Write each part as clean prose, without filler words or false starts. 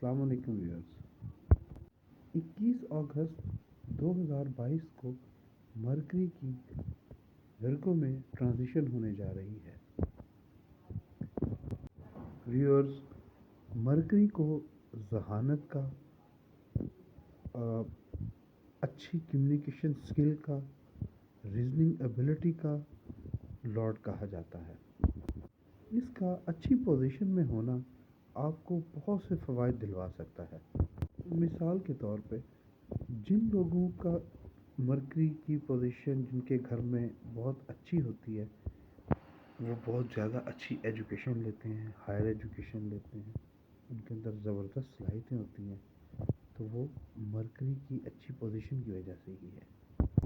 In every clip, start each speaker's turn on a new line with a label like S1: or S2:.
S1: अस्सलाम वालेकुम व्यूअर्स। 21 अगस्त 2022 को मरकरी की वर्गों में ट्रांजिशन होने जा रही है। व्यूअर्स, मरकरी को जहानत का, अच्छी कम्युनिकेशन स्किल का, रीजनिंग एबिलिटी का लॉर्ड कहा जाता है। इसका अच्छी पोजीशन में होना आपको बहुत से फ़वाइद दिलवा सकता है। मिसाल के तौर पे, जिन लोगों का मरकरी की पोजीशन जिनके घर में बहुत अच्छी होती है, वो बहुत ज़्यादा अच्छी एजुकेशन लेते हैं, हायर एजुकेशन लेते हैं, उनके अंदर ज़बरदस्त सलाहियतें होती हैं, तो वो मरकरी की अच्छी पोजीशन की वजह से ही है।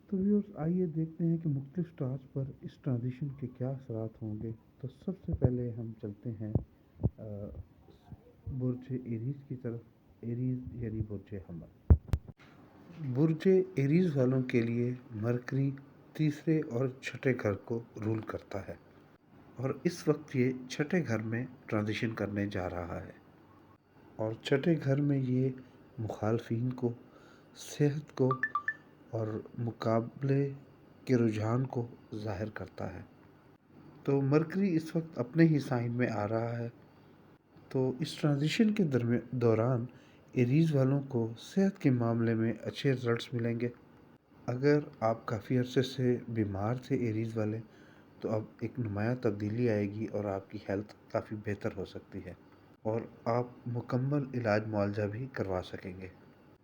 S1: तो व्यूअर्स, आइए देखते हैं कि मुख्तलिफ स्टार्स पर इस ट्रांजिशन के क्या असरात होंगे। तो सबसे पहले हम चलते हैं बुर्ज एरीज़ की तरफ। एरीज़ यानी बुर्ज हमल। बुर्ज एरीज़ वालों के लिए मरकरी तीसरे और छठे घर को रूल करता है, और इस वक्त ये छठे घर में ट्रांजिशन करने जा रहा है। और छठे घर में ये मुखालफिन को, सेहत को और मुकाबले के रुझान को ज़ाहिर करता है। तो मरकरी इस वक्त अपने ही साइन में आ रहा है। तो इस ट्रांजिशन के दौरान एरीज़ वालों को सेहत के मामले में अच्छे रिजल्ट्स मिलेंगे। अगर आप काफ़ी अरसे से बीमार थे एरीज़ वाले, तो अब एक नुमायाँ तब्दीली आएगी और आपकी हेल्थ काफ़ी बेहतर हो सकती है, और आप मुकम्मल इलाज मुआवजा भी करवा सकेंगे।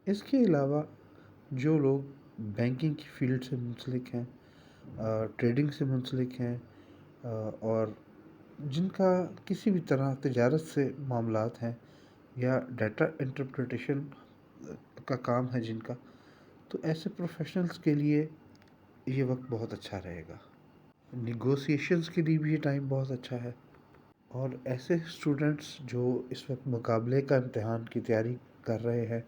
S1: इसके अलावा जो लोग बैंकिंग की फ़ील्ड से मुंसलिक हैं, ट्रेडिंग से मुंसलिक हैं, और जिनका किसी भी तरह तिजारत से मामलात हैं या डाटा इंटरप्रिटेशन का काम है जिनका, तो ऐसे प्रोफेशनल्स के लिए ये वक्त बहुत अच्छा रहेगा। निगोसिएशंस के लिए भी ये टाइम बहुत अच्छा है। और ऐसे स्टूडेंट्स जो इस वक्त मुकाबले का इम्तिहान की तैयारी कर रहे हैं,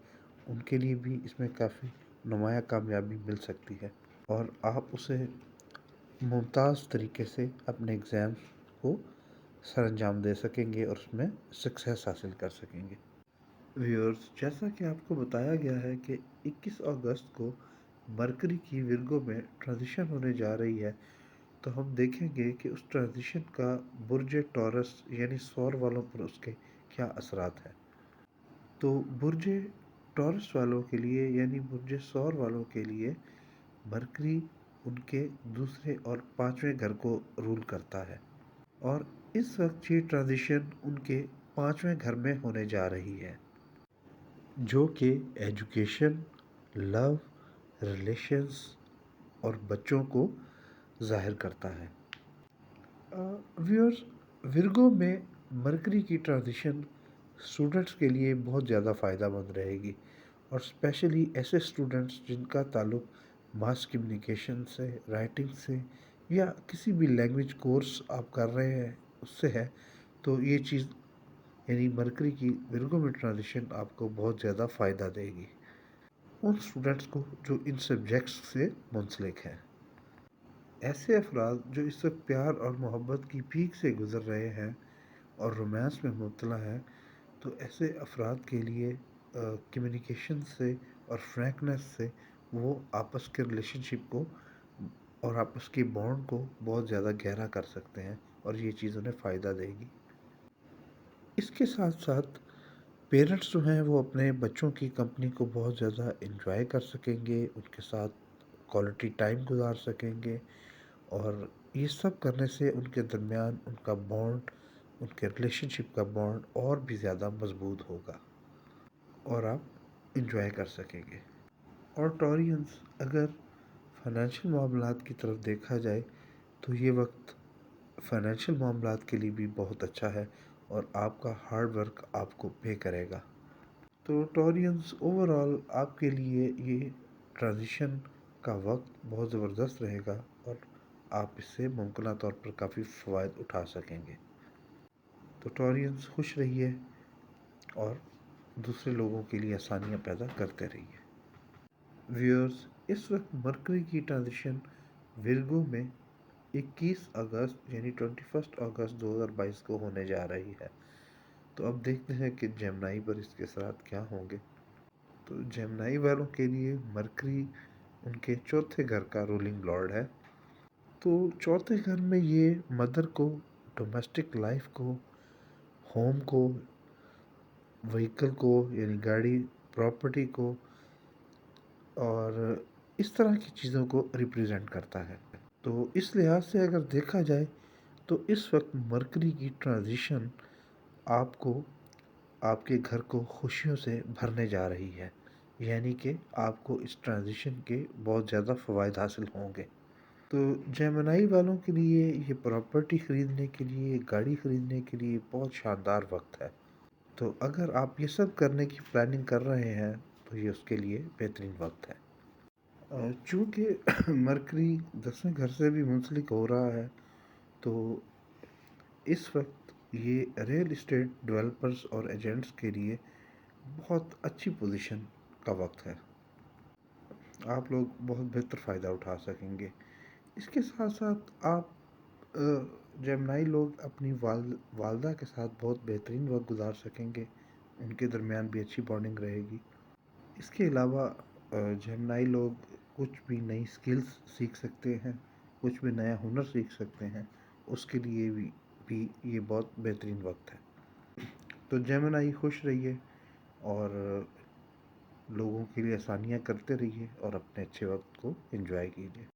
S1: उनके लिए भी इसमें काफ़ी नुमायाँ कामयाबी मिल सकती है, और आप उसे मुमताज़ तरीके से अपने एग्ज़ाम्स को सरअंजाम दे सकेंगे और उसमें सक्सेस हासिल कर सकेंगे। व्यूअर्स, जैसा कि आपको बताया गया है कि 21 अगस्त को मरकरी की विर्गो में ट्रांजिशन होने जा रही है, तो हम देखेंगे कि उस ट्रांजिशन का बुर्ज टॉरस यानी सौर वालों पर उसके क्या असरात हैं। तो बुर्ज टॉरस वालों के लिए यानी बुर्ज सौर वालों के लिए मरकरी उनके दूसरे और पाँचवें घर को रूल करता है, और इस वक्त ये ट्रांजिशन उनके पाँचवें घर में होने जा रही है, जो कि एजुकेशन, लव, रिलेशंस और बच्चों को ज़ाहिर करता है। व्यूअर्स, विर्गो में मरकरी की ट्रांजिशन स्टूडेंट्स के लिए बहुत ज़्यादा फ़ायदा मंद रहेगी, और स्पेशली ऐसे स्टूडेंट्स जिनका ताल्लुक मास कम्युनिकेशन से, राइटिंग से, या किसी भी लैंग्वेज कोर्स आप कर रहे हैं उससे है, तो ये चीज़ यानी मरकरी की विर्गो में ट्रांजिशन आपको बहुत ज़्यादा फ़ायदा देगी उन स्टूडेंट्स को जो इन सब्जेक्ट्स से मुंसलिक हैं। ऐसे अफराद जो इस वक्त प्यार और मोहब्बत की पीक से गुज़र रहे हैं और रोमांस में मुब्तला हैं, तो ऐसे अफराद के लिए कम्युनिकेशन से और फ्रैंकनेस से वो आपस के रिलेशनशिप को और आपस के बॉन्ड को बहुत ज़्यादा गहरा कर सकते हैं, और ये चीज़ उन्हें फ़ायदा देगी। इसके साथ साथ पेरेंट्स जो हैं वो अपने बच्चों की कंपनी को बहुत ज़्यादा एंजॉय कर सकेंगे, उनके साथ क्वालिटी टाइम गुजार सकेंगे, और ये सब करने से उनके दरमियान उनका बॉन्ड, उनके रिलेशनशिप का बॉन्ड और भी ज़्यादा मजबूत होगा, और आप इंजॉय कर सकेंगे। और टॉरियंस, अगर फाइनेंशियल मामलात की तरफ देखा जाए, तो ये वक्त फाइनेंशियल मामलात के लिए भी बहुत अच्छा है, और आपका हार्ड वर्क आपको पे करेगा। तो टॉरियंस, ओवरऑल आपके लिए ये ट्रांजिशन का वक्त बहुत ज़बरदस्त रहेगा, और आप इससे मुमकिन तौर पर काफ़ी फ़वाइद उठा सकेंगे। तो टॉरियंस, खुश रहिए और दूसरे लोगों के लिए आसानियाँ पैदा करते रहिए। व्यूअर्स, इस वक्त मरकरी की ट्रांजिशन विर्गो में 21 अगस्त यानी 21 अगस्त 2022 को होने जा रही है। تو اب دیکھتے ہیں کہ جیمنائی پر اس کے اثرات کیا ہوں گے۔ تو جیمنائی والوں کے لیے مرکری ان کے چوتھے گھر کا رولنگ لارڈ ہے۔ تو چوتھے گھر میں یہ مدر کو، ڈومیسٹک لائف کو، ہوم کو، وہیکل کو یعنی گاڑی، پراپرٹی کو اور اس طرح کی چیزوں کو ریپریزنٹ کرتا ہے۔ تو اس لحاظ سے اگر دیکھا جائے تو اس وقت مرکری کی ٹرانزیشن آپ کو، آپ کے گھر کو خوشیوں سے بھرنے جا رہی ہے، یعنی کہ آپ کو اس ٹرانزیشن کے بہت زیادہ فوائد حاصل ہوں گے۔ تو جیمنائی والوں کے لیے یہ پراپرٹی خریدنے کے لیے، گاڑی خریدنے کے لیے بہت شاندار وقت ہے۔ تو اگر آپ یہ سب کرنے کی پلاننگ کر رہے ہیں تو یہ اس کے لیے بہترین وقت ہے۔ چونکہ مرکری 10ویں گھر سے بھی منسلک ہو رہا ہے تو اس وقت یہ ریئل اسٹیٹ ڈیولپرز اور ایجنٹس کے لیے بہت اچھی پوزیشن کا وقت ہے۔ آپ لوگ بہت بہتر فائدہ اٹھا سکیں گے۔ اس کے ساتھ ساتھ آپ جیمنائی لوگ اپنی والدہ کے ساتھ بہت بہترین وقت گزار سکیں گے، ان کے درمیان بھی اچھی بانڈنگ رہے گی۔ اس کے علاوہ جیمنائی لوگ کچھ بھی نئی سکلز سیکھ سکتے ہیں، کچھ بھی نیا ہنر سیکھ سکتے ہیں، اس کے لیے بھی یہ بہت بہترین وقت ہے۔ تو جیمنائی خوش رہیے اور لوگوں کے لیے آسانیاں کرتے رہیے اور اپنے اچھے وقت کو انجوائے کیجیے۔